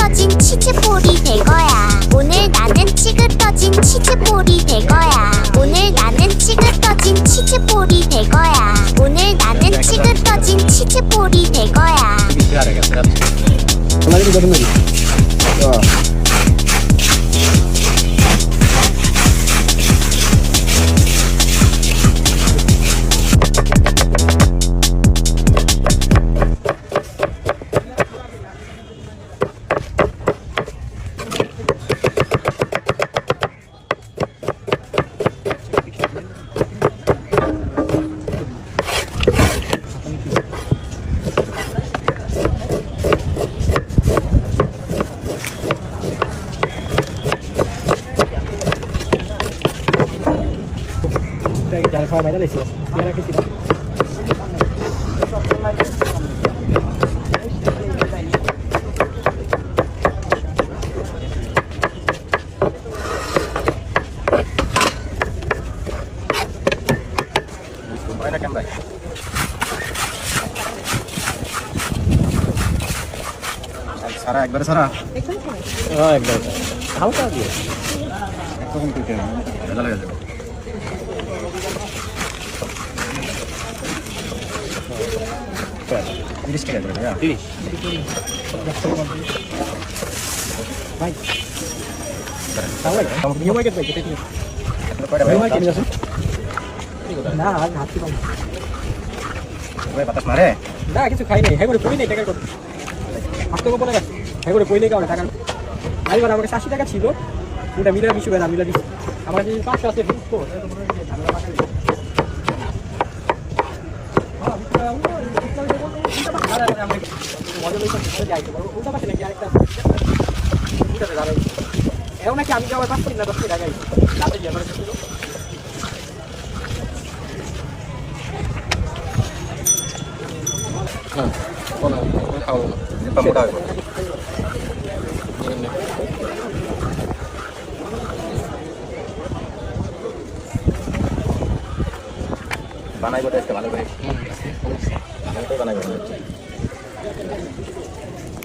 찌그러진 치즈볼이 될 거야. 오늘 나는 찌그러진 치즈볼이 될 거야. 오늘 나는 찌그러진 치즈볼이 될 거야. 오늘 나는 찌그러진 치즈볼이 될 거야. Jangan sama aja sih. Biar kita tidak. Banyak kan baik. Sarah, ekbar Sarah. Oh, ekbar. Tahu tak dia? Aku pun tidak. Jalan aja. Tiris kaya dulu ya. Tiris. Baik. Tahu ya? Kamu punya market baik kita punya. Punya market ni sih. Nah, hati bang. Gue batas mare. Nah, কিছু খাই নাই। হ্যাঁ করে কই নাই টাকা কত? আজকে কত টাকা? হ্যাঁ করে কই নাই কাউরে টাকা। আইবার আমাকে 80 টাকা ছিল। ওটা মিলা বিশ হবে না মিলা দিছি। আমার যে 500 আছে বিশ তো। ঝামেলা বাকি। এখন নাকি আমি যাওয়ার 5 মিনিট না 10 মিনিট আগে রাতে গিয়ে বানাই বটে ভালো করে বানাই